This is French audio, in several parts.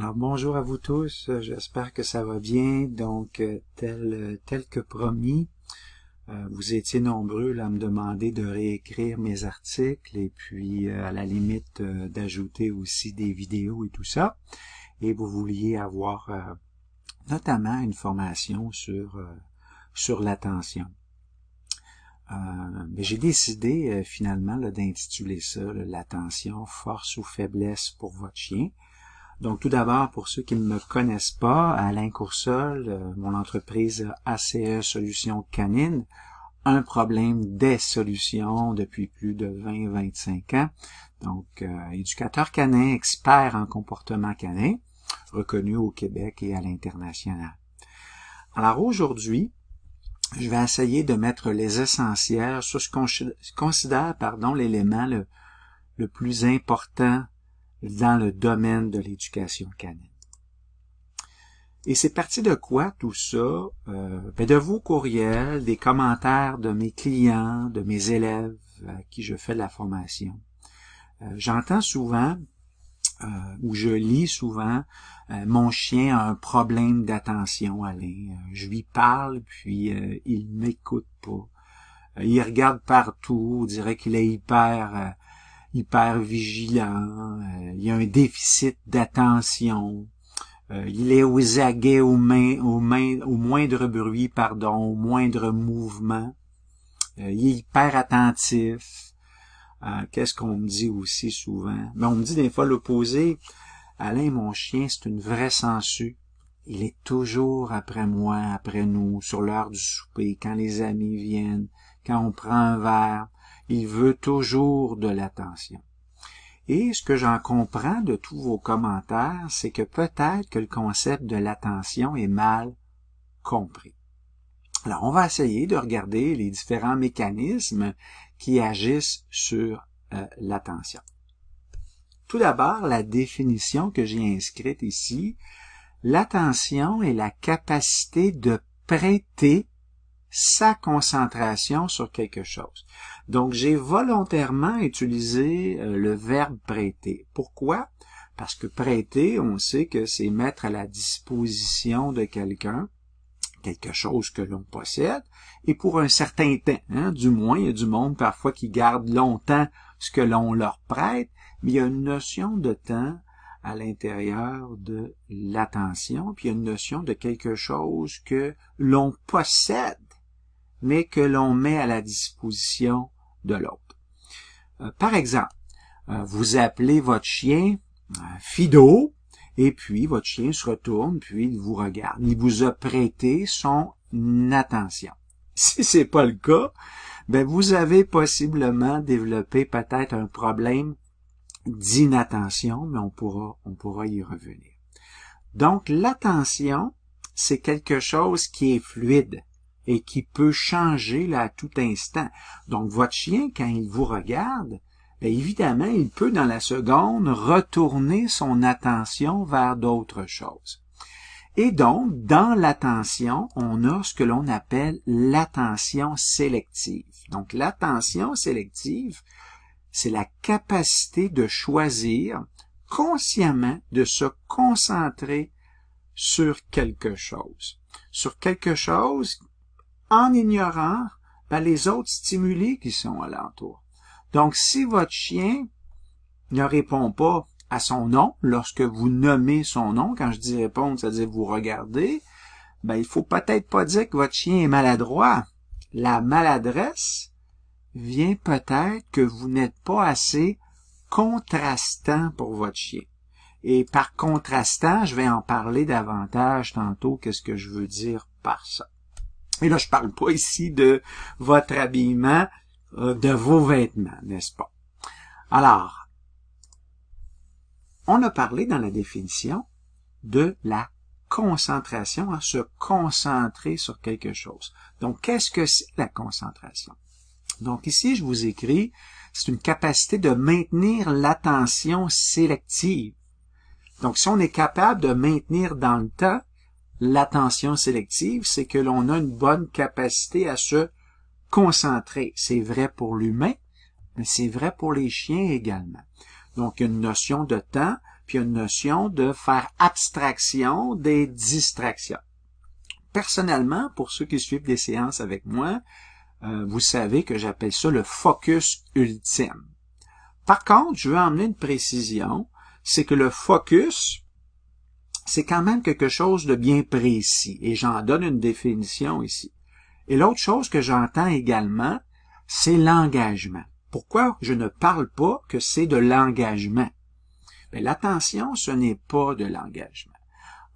Alors bonjour à vous tous, j'espère que ça va bien. Donc tel que promis, vous étiez nombreux là, à me demander de réécrire mes articles et puis à la limite d'ajouter aussi des vidéos et tout ça. Et vous vouliez avoir notamment une formation sur l'attention. Mais j'ai décidé finalement d'intituler ça l'attention, force ou faiblesse pour votre chien. Donc, tout d'abord, pour ceux qui ne me connaissent pas, Alain Coursol, mon entreprise ACE Solutions Canines, un problème des solutions depuis plus de 20-25 ans. Donc, éducateur canin, expert en comportement canin, reconnu au Québec et à l'international. Alors, aujourd'hui, je vais essayer de mettre les essentiels sur ce qu'on considère, l'élément le plus important dans le domaine de l'éducation canine. Et c'est parti de quoi tout ça? De vos courriels, des commentaires de mes clients, de mes élèves à qui je fais de la formation. J'entends souvent, ou je lis souvent, mon chien a un problème d'attention, Alain. Je lui parle, puis il m'écoute pas. Il regarde partout, on dirait qu'il est hyper vigilant, il y a un déficit d'attention, il est aux aguets au moindre bruit, au moindre mouvement, il est hyper attentif. Qu'est-ce qu'on me dit aussi souvent? On me dit des fois l'opposé. Alain, mon chien, c'est une vraie sangsue. Il est toujours après moi, après nous, sur l'heure du souper, quand les amis viennent, quand on prend un verre. Il veut toujours de l'attention. Et ce que j'en comprends de tous vos commentaires, c'est que peut-être que le concept de l'attention est mal compris. Alors, on va essayer de regarder les différents mécanismes qui agissent sur l'attention. Tout d'abord, la définition que j'ai inscrite ici, l'attention est la capacité de prêter sa concentration sur quelque chose. Donc, j'ai volontairement utilisé le verbe prêter. Pourquoi? Parce que prêter, on sait que c'est mettre à la disposition de quelqu'un quelque chose que l'on possède, et pour un certain temps. Du moins, il y a du monde parfois qui garde longtemps ce que l'on leur prête, mais il y a une notion de temps à l'intérieur de l'attention, puis il y a une notion de quelque chose que l'on possède, mais que l'on met à la disposition de l'autre. Par exemple, vous appelez votre chien Fido, et puis votre chien se retourne, puis il vous regarde. Il vous a prêté son attention. Si c'est pas le cas, vous avez possiblement développé peut-être un problème d'inattention, mais on pourra y revenir. Donc, l'attention, c'est quelque chose qui est fluide et qui peut changer là, à tout instant. Donc, votre chien, quand il vous regarde, évidemment, il peut dans la seconde retourner son attention vers d'autres choses. Et donc, dans l'attention, on a ce que l'on appelle l'attention sélective. Donc, l'attention sélective, c'est la capacité de choisir consciemment de se concentrer sur quelque chose. Sur quelque chose en ignorant les autres stimuli qui sont alentour. Donc, si votre chien ne répond pas à son nom, lorsque vous nommez son nom, quand je dis répondre, c'est-à-dire vous regardez, il faut peut-être pas dire que votre chien est maladroit. La maladresse vient peut-être que vous n'êtes pas assez contrastant pour votre chien. Et par contrastant, je vais en parler davantage tantôt, qu'est-ce que je veux dire par ça. Et là, je parle pas ici de votre habillement, de vos vêtements, n'est-ce pas? Alors, on a parlé dans la définition de la concentration, à se concentrer sur quelque chose. Donc, qu'est-ce que c'est la concentration? Donc, ici, je vous écris, c'est une capacité de maintenir l'attention sélective. Donc, si on est capable de maintenir dans le temps l'attention sélective, c'est que l'on a une bonne capacité à se concentrer. C'est vrai pour l'humain, mais c'est vrai pour les chiens également. Donc, une notion de temps, puis une notion de faire abstraction des distractions. Personnellement, pour ceux qui suivent des séances avec moi, vous savez que j'appelle ça le focus ultime. Par contre, je veux emmener une précision, c'est que le focus, c'est quand même quelque chose de bien précis, et j'en donne une définition ici. Et l'autre chose que j'entends également, c'est l'engagement. Pourquoi je ne parle pas que c'est de l'engagement? Bien, l'attention, ce n'est pas de l'engagement.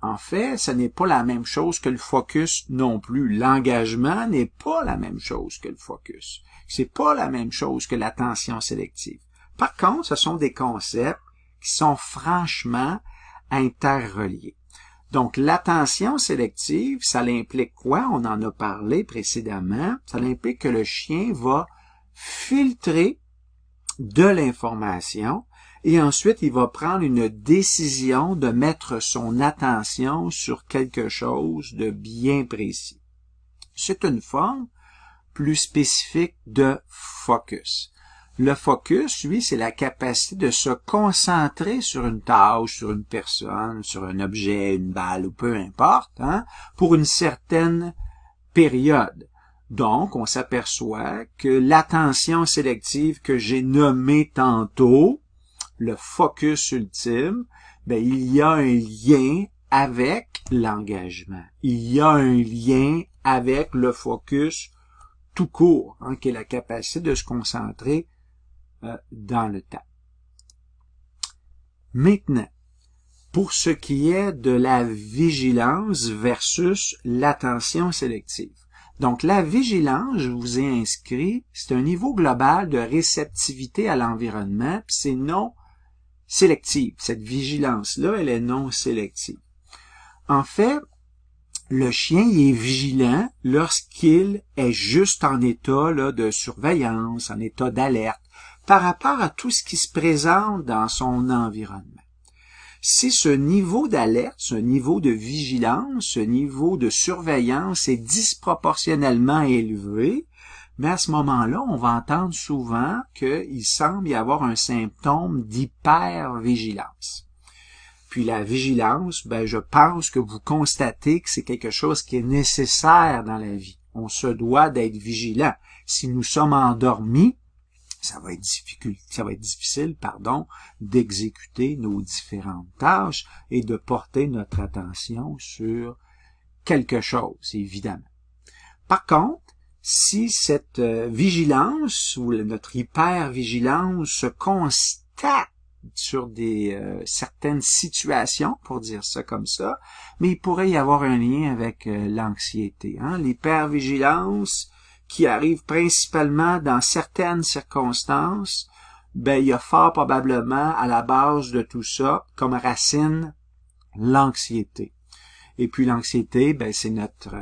En fait, ce n'est pas la même chose que le focus non plus. L'engagement n'est pas la même chose que le focus. C'est pas la même chose que l'attention sélective. Par contre, ce sont des concepts qui sont franchement interreliés. Donc, l'attention sélective, ça implique quoi? On en a parlé précédemment. Ça implique que le chien va filtrer de l'information et ensuite il va prendre une décision de mettre son attention sur quelque chose de bien précis. C'est une forme plus spécifique de focus. Le focus, lui, c'est la capacité de se concentrer sur une tâche, sur une personne, sur un objet, une balle ou peu importe, pour une certaine période. Donc, on s'aperçoit que l'attention sélective que j'ai nommée tantôt, le focus ultime, il y a un lien avec l'engagement. Il y a un lien avec le focus tout court, qui est la capacité de se concentrer dans le temps. Maintenant, pour ce qui est de la vigilance versus l'attention sélective. Donc, la vigilance, je vous ai inscrit, c'est un niveau global de réceptivité à l'environnement, puis c'est non sélective. Cette vigilance-là, elle est non sélective. En fait, le chien il est vigilant lorsqu'il est juste en état de surveillance, en état d'alerte, par rapport à tout ce qui se présente dans son environnement. Si ce niveau d'alerte, ce niveau de vigilance, ce niveau de surveillance est disproportionnellement élevé, mais à ce moment-là, on va entendre souvent qu'il semble y avoir un symptôme d'hypervigilance. Puis la vigilance, je pense que vous constatez que c'est quelque chose qui est nécessaire dans la vie. On se doit d'être vigilant. Si nous sommes endormis, ça va être difficile, d'exécuter nos différentes tâches et de porter notre attention sur quelque chose, évidemment. Par contre, si cette vigilance ou notre hypervigilance se constate sur certaines situations, pour dire ça comme ça, mais il pourrait y avoir un lien avec l'anxiété. L'hypervigilance qui arrive principalement dans certaines circonstances, il y a fort probablement à la base de tout ça, comme racine, l'anxiété. Et puis l'anxiété, c'est notre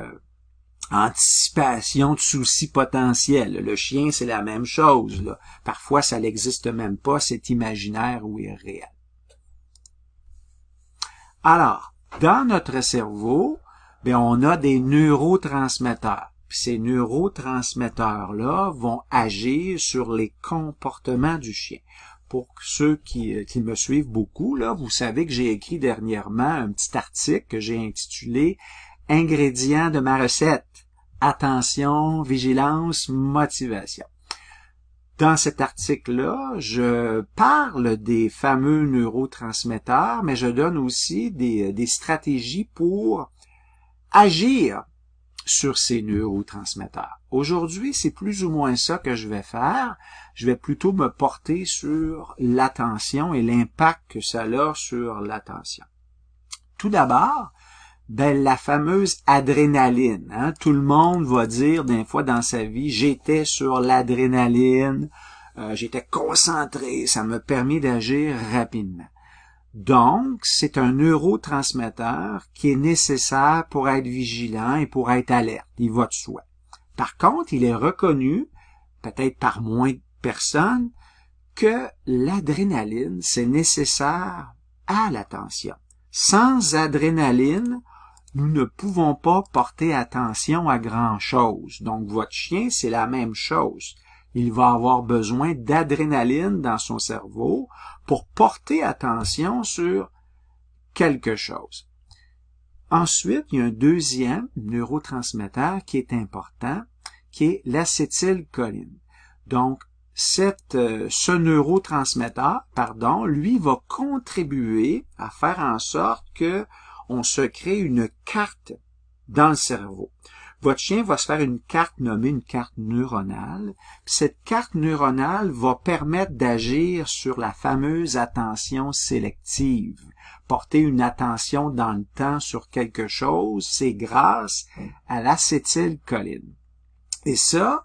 anticipation de soucis potentiels. Le chien, c'est la même chose, là. Parfois, ça n'existe même pas, c'est imaginaire ou irréel. Alors, dans notre cerveau, on a des neurotransmetteurs. Puis ces neurotransmetteurs-là vont agir sur les comportements du chien. Pour ceux qui me suivent beaucoup, là, vous savez que j'ai écrit dernièrement un petit article que j'ai intitulé « Ingrédients de ma recette. Attention, vigilance, motivation ». Dans cet article-là, je parle des fameux neurotransmetteurs, mais je donne aussi des stratégies pour agir sur ces neurotransmetteurs. Aujourd'hui, c'est plus ou moins ça que je vais faire. Je vais plutôt me porter sur l'attention et l'impact que ça a sur l'attention. Tout d'abord, la fameuse adrénaline. Tout le monde va dire des fois dans sa vie, j'étais sur l'adrénaline, j'étais concentré, ça m'a permis d'agir rapidement. Donc, c'est un neurotransmetteur qui est nécessaire pour être vigilant et pour être alerte. Il va de soi. Par contre, il est reconnu, peut-être par moins de personnes, que l'adrénaline, c'est nécessaire à l'attention. Sans adrénaline, nous ne pouvons pas porter attention à grand-chose. Donc, votre chien, c'est la même chose. il va avoir besoin d'adrénaline dans son cerveau pour porter attention sur quelque chose. Ensuite, il y a un deuxième neurotransmetteur qui est important, qui est l'acétylcholine. Donc, ce neurotransmetteur, lui, va contribuer à faire en sorte que on se crée une carte dans le cerveau. Votre chien va se faire une carte nommée une carte neuronale. Cette carte neuronale va permettre d'agir sur la fameuse attention sélective. Porter une attention dans le temps sur quelque chose, c'est grâce à l'acétylcholine. Et ça,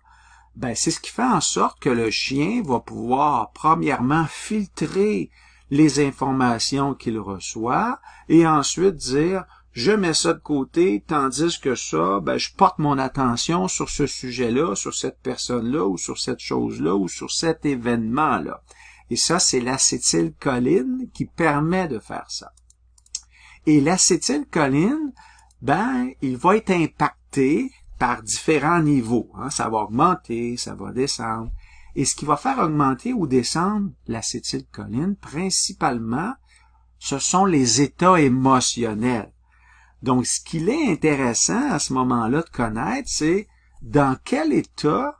c'est ce qui fait en sorte que le chien va pouvoir, premièrement, filtrer les informations qu'il reçoit et ensuite dire je mets ça de côté, tandis que ça, je porte mon attention sur ce sujet-là, sur cette personne-là, ou sur cette chose-là, ou sur cet événement-là. Et ça, c'est l'acétylcholine qui permet de faire ça. Et l'acétylcholine, il va être impacté par différents niveaux. Ça va augmenter, ça va descendre. Et ce qui va faire augmenter ou descendre l'acétylcholine, principalement, ce sont les états émotionnels. Donc, ce qu'il est intéressant à ce moment-là de connaître, c'est dans quel état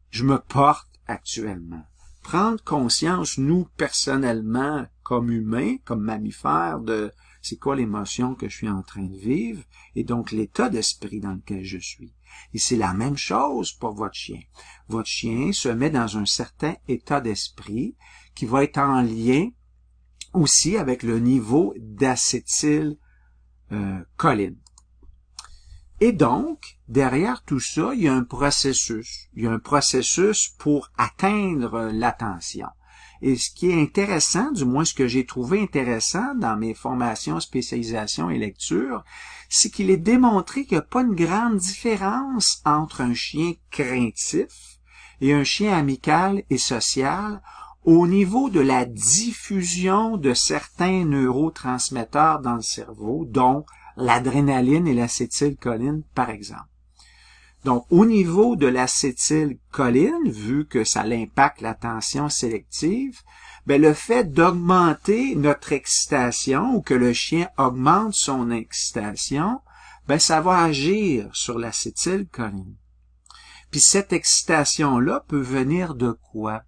je me porte actuellement. Prendre conscience, nous, personnellement, comme humains, comme mammifères, de c'est quoi l'émotion que je suis en train de vivre, et donc l'état d'esprit dans lequel je suis. Et c'est la même chose pour votre chien. Votre chien se met dans un certain état d'esprit qui va être en lien aussi avec le niveau d'acétylcholine. Et donc, derrière tout ça, il y a un processus. Il y a un processus pour atteindre l'attention. Et ce qui est intéressant, du moins ce que j'ai trouvé intéressant dans mes formations, spécialisation et lecture, c'est qu'il est démontré qu'il n'y a pas une grande différence entre un chien craintif et un chien amical et social au niveau de la diffusion de certains neurotransmetteurs dans le cerveau, dont l'adrénaline et l'acétylcholine, par exemple. Donc, au niveau de l'acétylcholine, vu que ça impacte l'attention sélective, le fait d'augmenter notre excitation ou que le chien augmente son excitation, ça va agir sur l'acétylcholine. Puis cette excitation-là peut venir de quoi?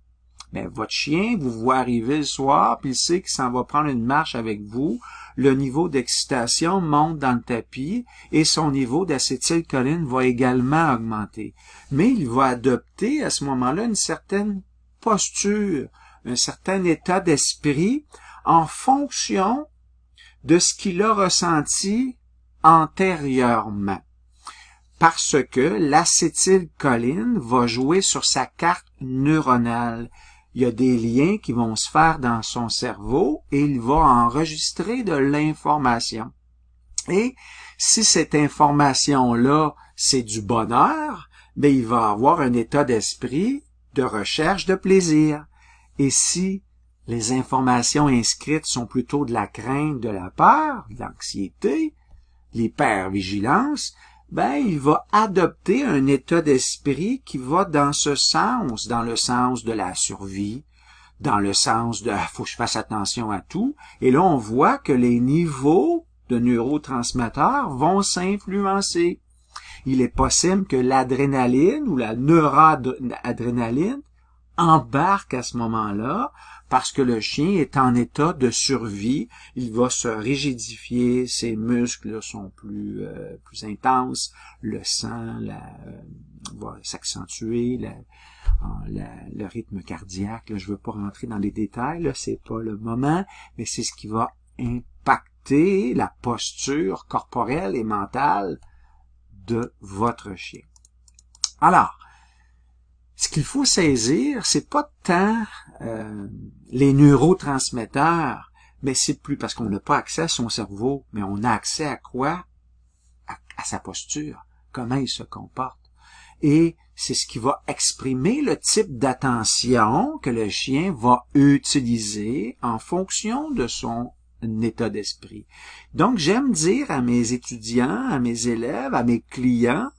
Votre chien vous voit arriver le soir, puis il sait qu'il s'en va prendre une marche avec vous. Le niveau d'excitation monte dans le tapis et son niveau d'acétylcholine va également augmenter. Mais il va adopter à ce moment-là une certaine posture, un certain état d'esprit en fonction de ce qu'il a ressenti antérieurement. Parce que l'acétylcholine va jouer sur sa carte neuronale. Il y a des liens qui vont se faire dans son cerveau et il va enregistrer de l'information. Et si cette information-là, c'est du bonheur, il va avoir un état d'esprit de recherche de plaisir. Et si les informations inscrites sont plutôt de la crainte, de la peur, de l'anxiété, l'hypervigilance, il va adopter un état d'esprit qui va dans ce sens, dans le sens de la survie, dans le sens de « faut que je fasse attention à tout ». Et là, on voit que les niveaux de neurotransmetteurs vont s'influencer. Il est possible que l'adrénaline ou la noradrénaline embarque à ce moment-là parce que le chien est en état de survie, il va se rigidifier, ses muscles sont plus intenses, le sang va s'accentuer, le rythme cardiaque, là, je veux pas rentrer dans les détails, là, c'est pas le moment, mais c'est ce qui va impacter la posture corporelle et mentale de votre chien. Alors, ce qu'il faut saisir, c'est pas tant les neurotransmetteurs, mais c'est plus parce qu'on n'a pas accès à son cerveau, mais on a accès à quoi? À sa posture, comment il se comporte. Et c'est ce qui va exprimer le type d'attention que le chien va utiliser en fonction de son état d'esprit. Donc, j'aime dire à mes étudiants, à mes élèves, à mes clients,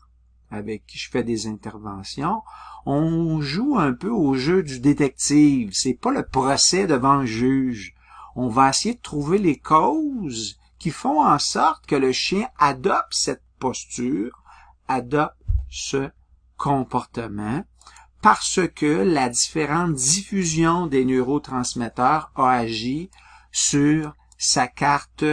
avec qui je fais des interventions, on joue un peu au jeu du détective. C'est pas le procès devant le juge. On va essayer de trouver les causes qui font en sorte que le chien adopte cette posture, adopte ce comportement, parce que la différente diffusion des neurotransmetteurs a agi sur sa carte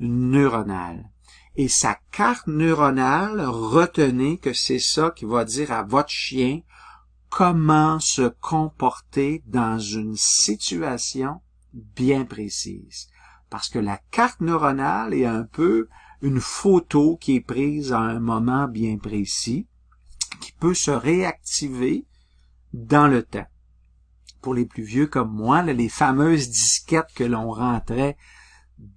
neuronale. Et sa carte neuronale, retenez que c'est ça qui va dire à votre chien comment se comporter dans une situation bien précise. Parce que la carte neuronale est un peu une photo qui est prise à un moment bien précis, qui peut se réactiver dans le temps. Pour les plus vieux comme moi, là, les fameuses disquettes que l'on rentrait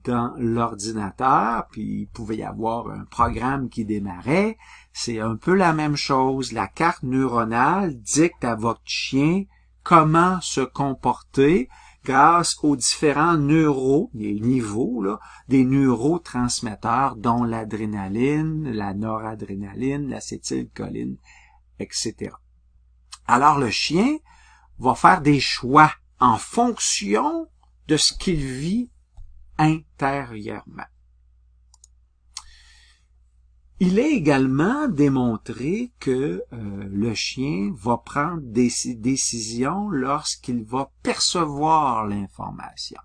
dans l'ordinateur, puis il pouvait y avoir un programme qui démarrait, c'est un peu la même chose. La carte neuronale dicte à votre chien comment se comporter grâce aux différents les niveaux là, des neurotransmetteurs, dont l'adrénaline, la noradrénaline, l'acétylcholine, etc. Alors le chien va faire des choix en fonction de ce qu'il vit intérieurement. Il est également démontré que le chien va prendre des décisions lorsqu'il va percevoir l'information.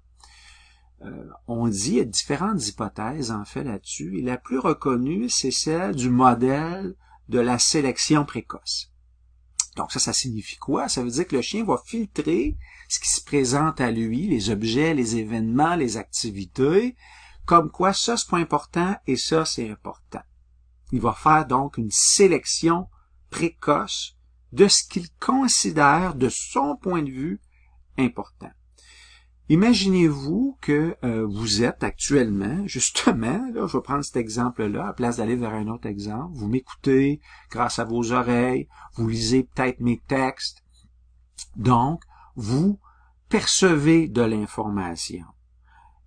On dit, il y a différentes hypothèses en fait là-dessus, et la plus reconnue, c'est celle du modèle de la sélection précoce. Donc ça signifie quoi? Ça veut dire que le chien va filtrer ce qui se présente à lui, les objets, les événements, les activités, comme quoi ça c'est pas important et ça c'est important. Il va faire donc une sélection précoce de ce qu'il considère de son point de vue important. Imaginez-vous que vous êtes actuellement, justement, là, je vais prendre cet exemple-là, à la place d'aller vers un autre exemple, vous m'écoutez grâce à vos oreilles, vous lisez peut-être mes textes, donc vous percevez de l'information.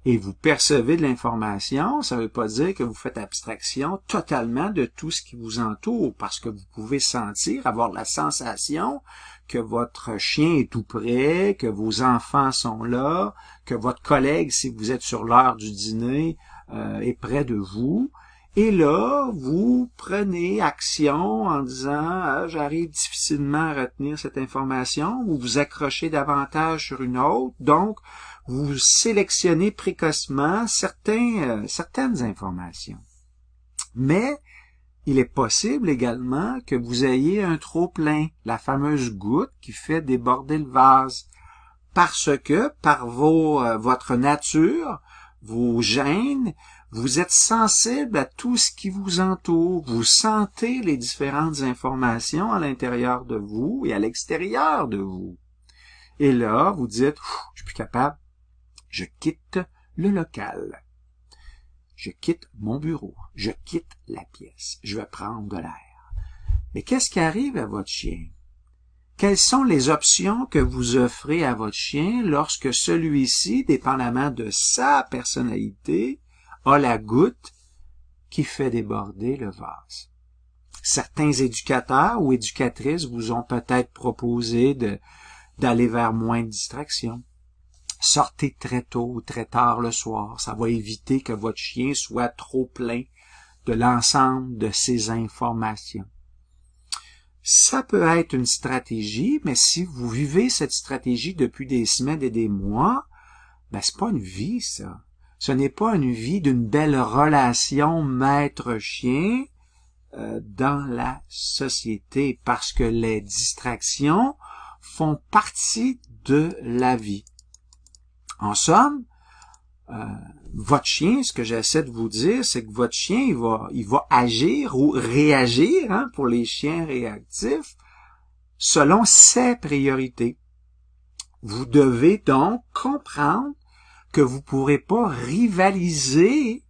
Et vous percevez de l'information, ça ne veut pas dire que vous faites abstraction totalement de tout ce qui vous entoure, parce que vous pouvez sentir, avoir la sensation que votre chien est tout près, que vos enfants sont là, que votre collègue, si vous êtes sur l'heure du dîner, est près de vous. Et là, vous prenez action en disant j'arrive difficilement à retenir cette information, ou vous accrochez davantage sur une autre, donc vous sélectionnez précocement certaines informations. Mais il est possible également que vous ayez un trop-plein, la fameuse goutte qui fait déborder le vase, parce que par votre nature, vos gènes, vous êtes sensible à tout ce qui vous entoure. Vous sentez les différentes informations à l'intérieur de vous et à l'extérieur de vous. Et là, vous dites, je suis plus capable, je quitte le local. Je quitte mon bureau. Je quitte la pièce. Je vais prendre de l'air. Mais qu'est-ce qui arrive à votre chien? Quelles sont les options que vous offrez à votre chien lorsque celui-ci, dépendamment de sa personnalité, a la goutte qui fait déborder le vase? Certains éducateurs ou éducatrices vous ont peut-être proposé d'aller vers moins de distractions. Sortez très tôt ou très tard le soir. Ça va éviter que votre chien soit trop plein de l'ensemble de ces informations. Ça peut être une stratégie, mais si vous vivez cette stratégie depuis des semaines et des mois, c'est pas une vie, ça. Ce n'est pas une vie d'une belle relation maître-chien dans la société, parce que les distractions font partie de la vie. En somme, votre chien, ce que j'essaie de vous dire, c'est que votre chien, il va agir ou réagir, pour les chiens réactifs, selon ses priorités. Vous devez donc comprendre que vous ne pourrez pas rivaliser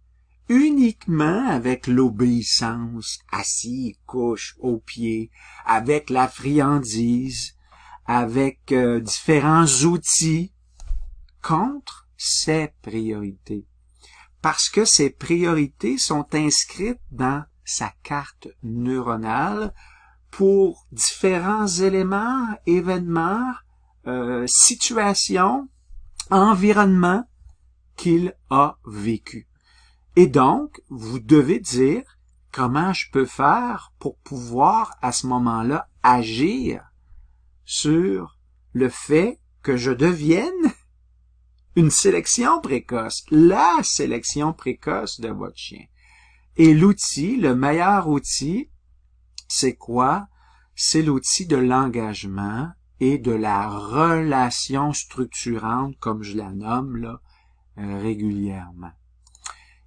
uniquement avec l'obéissance, assis, couche, aux pieds, avec la friandise, avec différents outils, contre ses priorités. Parce que ces priorités sont inscrites dans sa carte neuronale pour différents éléments, événements, situations, environnements qu'il a vécu. Et donc, vous devez dire comment je peux faire pour pouvoir, à ce moment-là, agir sur le fait que je devienne une sélection précoce, la sélection précoce de votre chien. Et l'outil, le meilleur outil, c'est quoi? C'est l'outil de l'engagement et de la relation structurante, comme je la nomme là, régulièrement.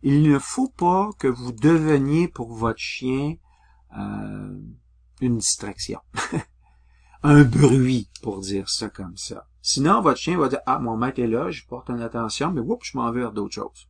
Il ne faut pas que vous deveniez pour votre chien une distraction. Un bruit, pour dire ça comme ça. Sinon, votre chien va dire, ah, mon maître est là, je porte une attention, mais oups, je m'en vais vers d'autres choses.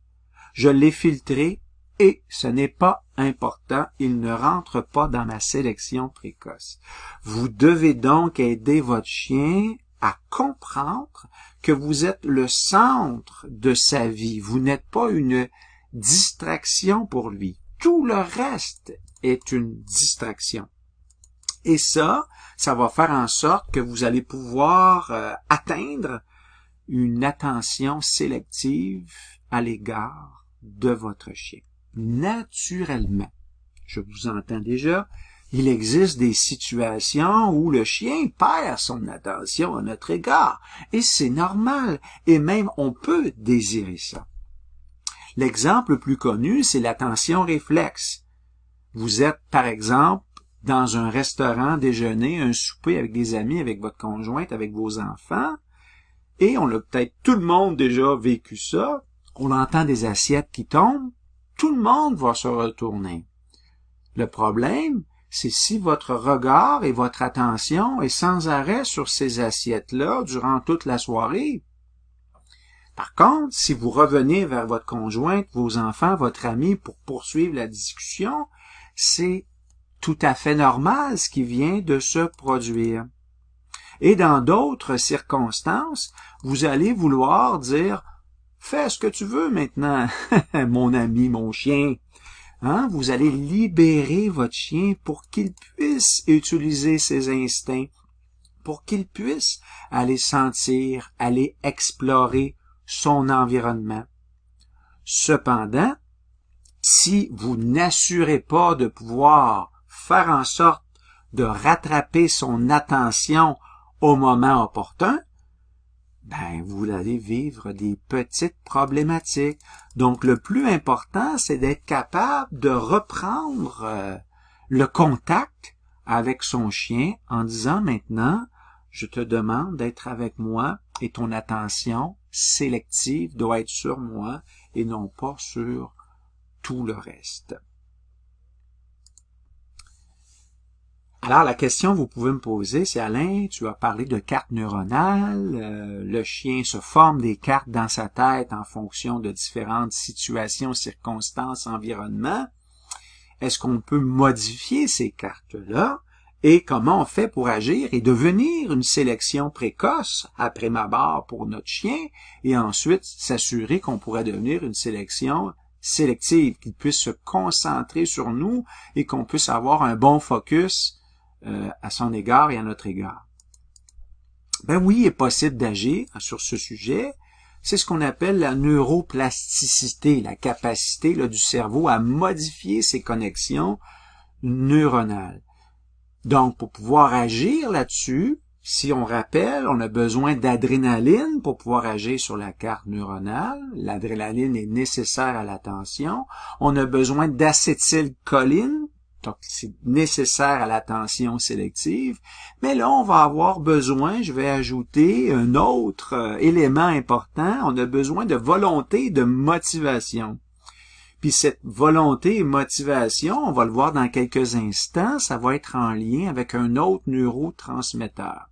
Je l'ai filtré et ce n'est pas important, il ne rentre pas dans ma sélection précoce. Vous devez donc aider votre chien à comprendre que vous êtes le centre de sa vie. Vous n'êtes pas une distraction pour lui. Tout le reste est une distraction. Et ça va faire en sorte que vous allez pouvoir atteindre une attention sélective à l'égard de votre chien. Naturellement, je vous entends déjà, il existe des situations où le chien perd son attention à notre égard. Et c'est normal. Et même, on peut désirer ça. L'exemple le plus connu, c'est l'attention réflexe. Vous êtes, par exemple, dans un restaurant, déjeuner, un souper avec des amis, avec votre conjointe, avec vos enfants, et on a peut-être tout le monde déjà vécu ça, on entend des assiettes qui tombent, tout le monde va se retourner. Le problème, c'est si votre regard et votre attention est sans arrêt sur ces assiettes-là durant toute la soirée. Par contre, si vous revenez vers votre conjointe, vos enfants, votre ami pour poursuivre la discussion, c'est tout à fait normal ce qui vient de se produire. Et dans d'autres circonstances, vous allez vouloir dire « Fais ce que tu veux maintenant, mon ami, mon chien. » Hein? Vous allez libérer votre chien pour qu'il puisse utiliser ses instincts, pour qu'il puisse aller sentir, aller explorer son environnement. Cependant, si vous n'assurez pas de pouvoir faire en sorte de rattraper son attention au moment opportun, ben vous allez vivre des petites problématiques. Donc le plus important, c'est d'être capable de reprendre le contact avec son chien en disant maintenant, je te demande d'être avec moi et ton attention sélective doit être sur moi et non pas sur tout le reste. Alors, la question que vous pouvez me poser, c'est Alain, tu as parlé de cartes neuronales, le chien se forme des cartes dans sa tête en fonction de différentes situations, circonstances, environnements. Est-ce qu'on peut modifier ces cartes-là? Et comment on fait pour agir et devenir une sélection précoce après ma barre pour notre chien et ensuite s'assurer qu'on pourrait devenir une sélection sélective, qu'il puisse se concentrer sur nous et qu'on puisse avoir un bon focus à son égard et à notre égard. Ben oui, il est possible d'agir sur ce sujet. C'est ce qu'on appelle la neuroplasticité, la capacité là, du cerveau à modifier ses connexions neuronales. Donc, pour pouvoir agir là-dessus, si on rappelle, on a besoin d'adrénaline pour pouvoir agir sur la carte neuronale. L'adrénaline est nécessaire à l'attention. On a besoin d'acétylcholine, donc c'est nécessaire à l'attention sélective. Mais là, on va avoir besoin, je vais ajouter un autre élément important, on a besoin de volonté et de motivation. Puis cette volonté et motivation, on va le voir dans quelques instants, ça va être en lien avec un autre neurotransmetteur.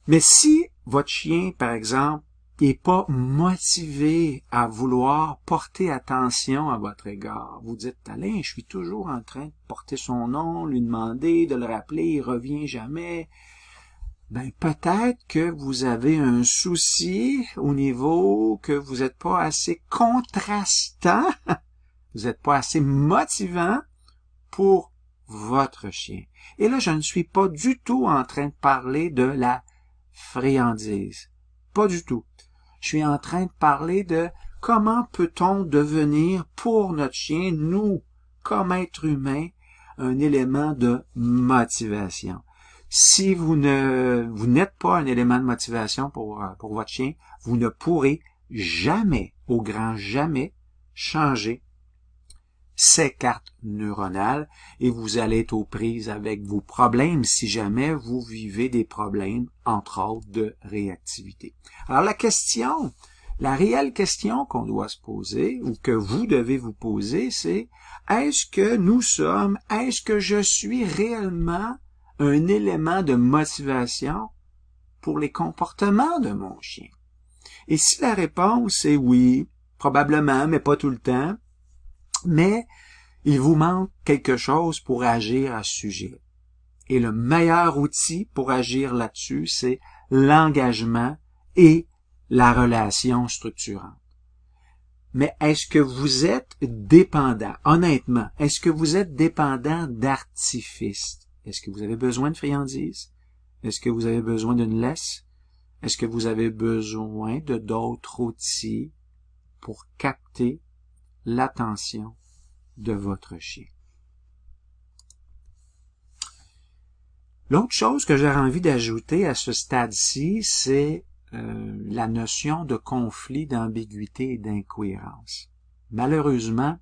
Mais si votre chien, par exemple, n'est pas motivé à vouloir porter attention à votre égard, vous dites, Alain, je suis toujours en train de porter son nom, lui demander, de le rappeler, il revient jamais. Ben, peut-être que vous avez un souci au niveau que vous n'êtes pas assez contrastant Vous n'êtes pas assez motivant pour votre chien. Et là, je ne suis pas du tout en train de parler de la friandise. Pas du tout. Je suis en train de parler de comment peut-on devenir pour notre chien, nous, comme êtres humains, un élément de motivation. Si vous n'êtes pas un élément de motivation pour votre chien, vous ne pourrez jamais, au grand jamais, changer ces cartes neuronales et vous allez être aux prises avec vos problèmes si jamais vous vivez des problèmes, entre autres, de réactivité. Alors la réelle question qu'on doit se poser ou que vous devez vous poser, c'est est-ce que je suis réellement un élément de motivation pour les comportements de mon chien? Et si la réponse est oui, probablement, mais pas tout le temps, mais il vous manque quelque chose pour agir à ce sujet. Et le meilleur outil pour agir là-dessus, c'est l'engagement et la relation structurante. Mais est-ce que vous êtes dépendant? Honnêtement, est-ce que vous êtes dépendant d'artifices? Est-ce que vous avez besoin de friandises? Est-ce que vous avez besoin d'une laisse? Est-ce que vous avez besoin de d'autres outils pour capter l'attention de votre chien? L'autre chose que j'aurais envie d'ajouter à ce stade-ci, c'est la notion de conflit, d'ambiguïté et d'incohérence. Malheureusement,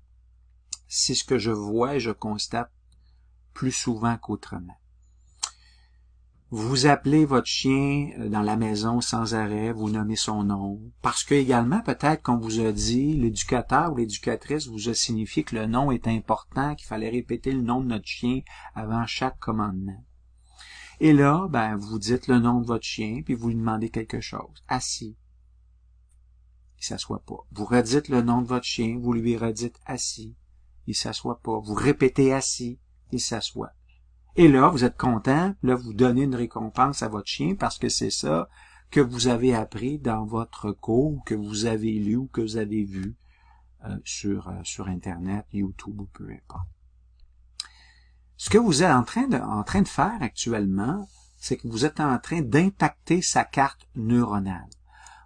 c'est ce que je vois et je constate plus souvent qu'autrement. Vous appelez votre chien dans la maison sans arrêt, vous nommez son nom, parce que également peut-être qu'on vous a dit, l'éducateur ou l'éducatrice vous a signifié que le nom est important, qu'il fallait répéter le nom de notre chien avant chaque commandement. Et là, vous dites le nom de votre chien, puis vous lui demandez quelque chose. Assis. Il s'assoit pas. Vous redites le nom de votre chien, vous lui redites assis. Il s'assoit pas. Vous répétez assis. Il s'assoit. Et là, vous êtes content, là, vous donnez une récompense à votre chien parce que c'est ça que vous avez appris dans votre cours, que vous avez lu ou que vous avez vu sur Internet, YouTube ou peu importe. Ce que vous êtes en train de faire actuellement, c'est que vous êtes en train d'impacter sa carte neuronale.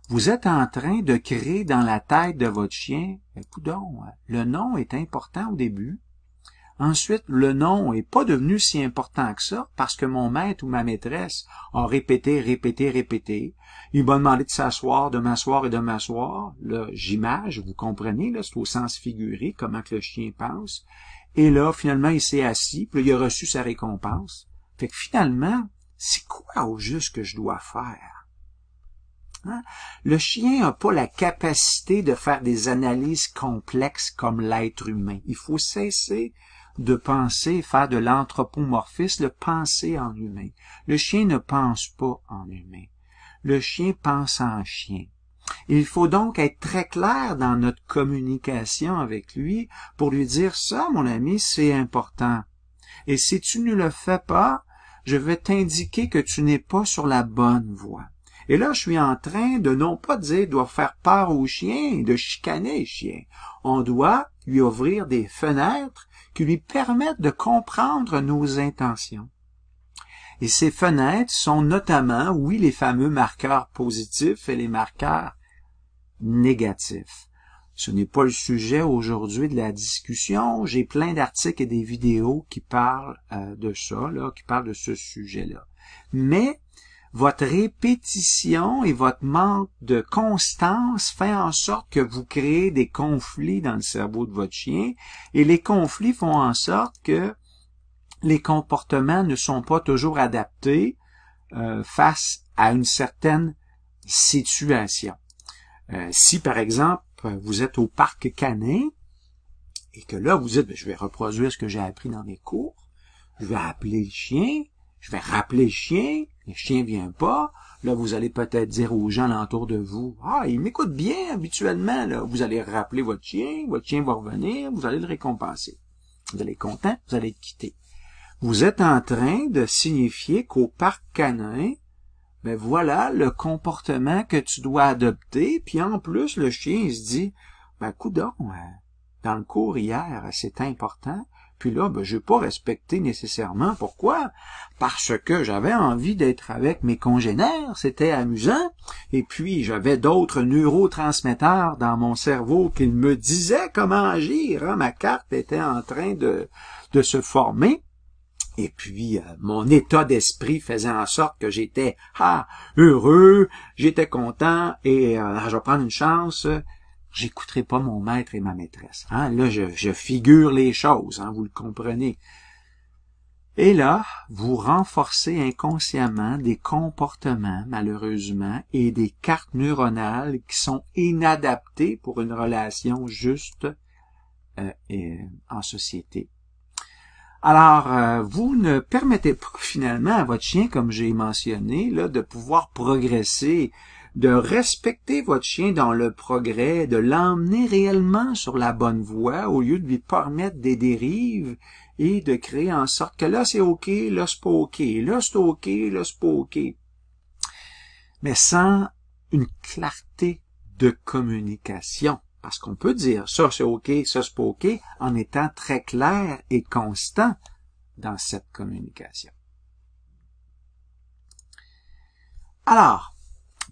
Vous êtes en train de créer dans la tête de votre chien, coudonc, le nom est important au début. Ensuite, le nom est pas devenu si important que ça parce que mon maître ou ma maîtresse a répété. Il m'a demandé de s'asseoir, de m'asseoir et de m'asseoir. Là, j'image, vous comprenez, là, c'est au sens figuré comment que le chien pense. Et là, finalement, il s'est assis, puis là, il a reçu sa récompense. Fait que finalement, c'est quoi au juste que je dois faire? Hein? Le chien n'a pas la capacité de faire des analyses complexes comme l'être humain. Il faut cesser de penser, faire de l'anthropomorphisme, de penser en humain. Le chien ne pense pas en humain. Le chien pense en chien. Il faut donc être très clair dans notre communication avec lui pour lui dire ça, mon ami, c'est important. Et si tu ne le fais pas, je vais t'indiquer que tu n'es pas sur la bonne voie. Et là, je suis en train de non pas dire doit faire peur au chien, de chicaner le chien. On doit lui ouvrir des fenêtres qui lui permettent de comprendre nos intentions. Et ces fenêtres sont notamment, oui, les fameux marqueurs positifs et les marqueurs négatifs. Ce n'est pas le sujet aujourd'hui de la discussion. J'ai plein d'articles et des vidéos qui parlent de ça, qui parlent de ce sujet-là. Mais votre répétition et votre manque de constance fait en sorte que vous créez des conflits dans le cerveau de votre chien et les conflits font en sorte que les comportements ne sont pas toujours adaptés face à une certaine situation. Si, par exemple, vous êtes au parc canin et que là, vous dites, je vais reproduire ce que j'ai appris dans mes cours, je vais appeler le chien, je vais rappeler le chien vient pas, là, vous allez peut-être dire aux gens alentour de vous, il m'écoute bien habituellement, là. Vous allez rappeler votre chien va revenir, vous allez le récompenser. Vous allez être content, vous allez être quitté. Vous êtes en train de signifier qu'au parc canin, voilà le comportement que tu dois adopter, puis en plus, le chien, il se dit, coudonc, dans le cours hier, c'est important. Puis là, je n'ai pas respecté nécessairement. Pourquoi? Parce que j'avais envie d'être avec mes congénères, c'était amusant. Et puis, j'avais d'autres neurotransmetteurs dans mon cerveau qui me disaient comment agir. Hein? Ma carte était en train de se former. Et puis, mon état d'esprit faisait en sorte que j'étais heureux, j'étais content, et je vais prendre une chance. J'écouterai pas mon maître et ma maîtresse. Hein? Là, je figure les choses, hein, vous le comprenez. Et là, vous renforcez inconsciemment des comportements, malheureusement, et des cartes neuronales qui sont inadaptées pour une relation juste en société. Alors, vous ne permettez pas finalement à votre chien, comme j'ai mentionné, là, de pouvoir progresser, de respecter votre chien dans le progrès, de l'emmener réellement sur la bonne voie au lieu de lui permettre des dérives et de créer en sorte que là c'est OK, là c'est pas OK, là c'est OK, là c'est pas OK. Mais sans une clarté de communication. Parce qu'on peut dire ça c'est OK, ça c'est pas OK, en étant très clair et constant dans cette communication. Alors,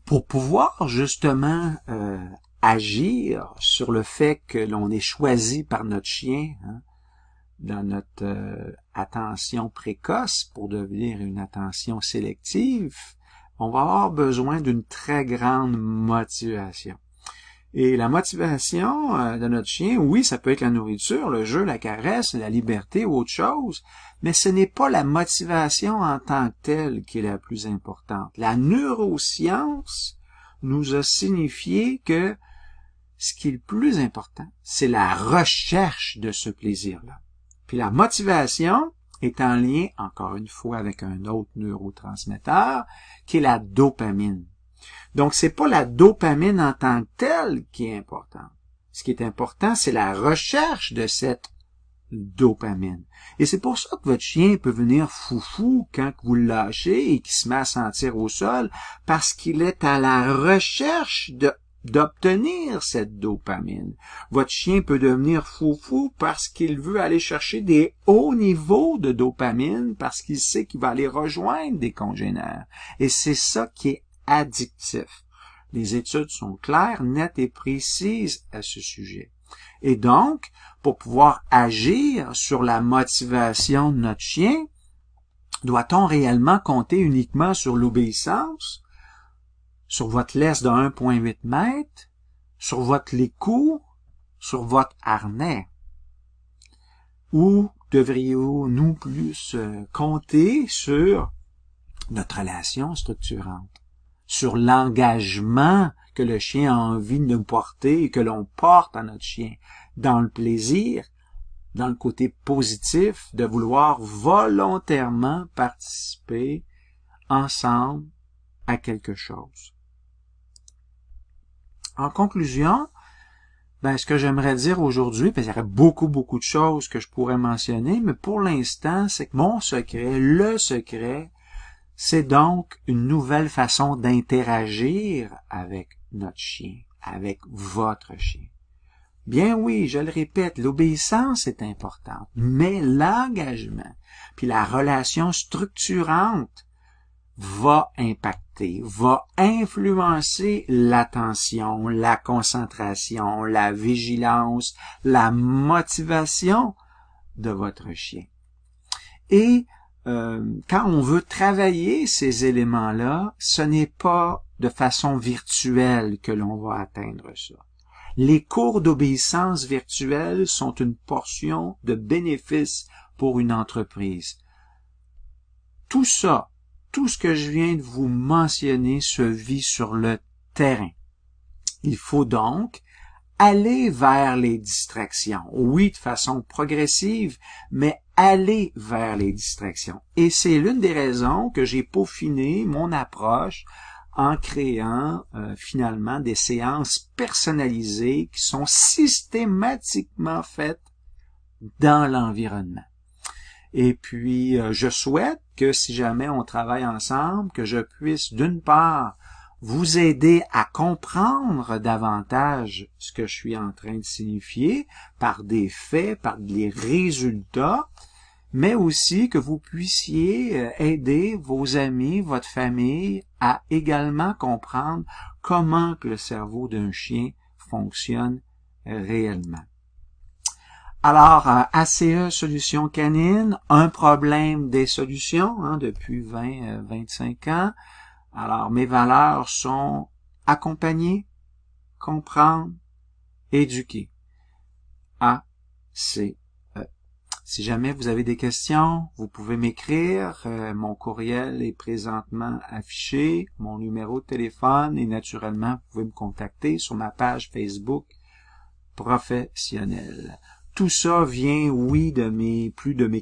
pour pouvoir justement agir sur le fait que l'on est choisi par notre chien, hein, dans notre attention précoce pour devenir une attention sélective, on va avoir besoin d'une très grande motivation. Et la motivation de notre chien, oui, ça peut être la nourriture, le jeu, la caresse, la liberté ou autre chose, mais ce n'est pas la motivation en tant que telle qui est la plus importante. La neuroscience nous a signifié que ce qui est le plus important, c'est la recherche de ce plaisir-là. Puis la motivation est en lien, encore une fois, avec un autre neurotransmetteur, qui est la dopamine. Donc, c'est pas la dopamine en tant que telle qui est importante. Ce qui est important, c'est la recherche de cette dopamine. Et c'est pour ça que votre chien peut venir foufou quand vous le lâchez et qu'il se met à sentir au sol, parce qu'il est à la recherche d'obtenir cette dopamine. Votre chien peut devenir foufou parce qu'il veut aller chercher des hauts niveaux de dopamine, parce qu'il sait qu'il va aller rejoindre des congénères. Et c'est ça qui est addictif. Les études sont claires, nettes et précises à ce sujet. Et donc, pour pouvoir agir sur la motivation de notre chien, doit-on réellement compter uniquement sur l'obéissance, sur votre laisse de 1,8 mètres, sur votre licou, sur votre harnais? Ou devrions-nous plus compter sur notre relation structurante, sur l'engagement que le chien a envie de nous porter et que l'on porte à notre chien, dans le plaisir, dans le côté positif de vouloir volontairement participer ensemble à quelque chose. En conclusion, ce que j'aimerais dire aujourd'hui, parce qu'il y aurait beaucoup de choses que je pourrais mentionner, mais pour l'instant, c'est que mon secret, le secret, c'est donc une nouvelle façon d'interagir avec notre chien, avec votre chien. Bien oui, je le répète, l'obéissance est importante, mais l'engagement, puis la relation structurante va impacter, va influencer l'attention, la concentration, la vigilance, la motivation de votre chien. Et quand on veut travailler ces éléments-là, ce n'est pas de façon virtuelle que l'on va atteindre ça. Les cours d'obéissance virtuelle sont une portion de bénéfice pour une entreprise. Tout ça, tout ce que je viens de vous mentionner se vit sur le terrain. Il faut donc aller vers les distractions. Oui, de façon progressive, mais aller vers les distractions. Et c'est l'une des raisons que j'ai peaufiné mon approche en créant finalement des séances personnalisées qui sont systématiquement faites dans l'environnement. Et puis, je souhaite que si jamais on travaille ensemble, que je puisse d'une part vous aider à comprendre davantage ce que je suis en train de signifier par des faits, par des résultats, mais aussi que vous puissiez aider vos amis, votre famille à également comprendre comment que le cerveau d'un chien fonctionne réellement. Alors, ACE Solutions Canines, un problème des solutions depuis 25 ans. Alors, mes valeurs sont accompagner, comprendre, éduquer. ACE. Si jamais vous avez des questions, vous pouvez m'écrire. Mon courriel est présentement affiché, mon numéro de téléphone et naturellement, vous pouvez me contacter sur ma page Facebook professionnelle. Tout ça vient, oui, de mes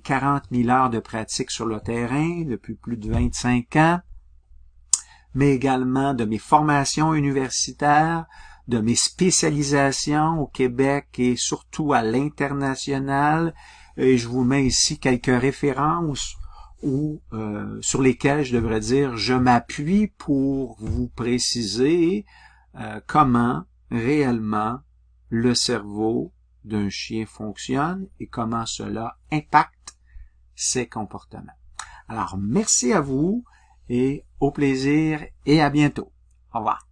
40 000 heures de pratique sur le terrain depuis plus de 25 ans, mais également de mes formations universitaires, de mes spécialisations au Québec et surtout à l'international. Et je vous mets ici quelques références sur lesquelles je devrais dire je m'appuie pour vous préciser comment réellement le cerveau d'un chien fonctionne et comment cela impacte ses comportements. Alors, merci à vous et au plaisir et à bientôt. Au revoir.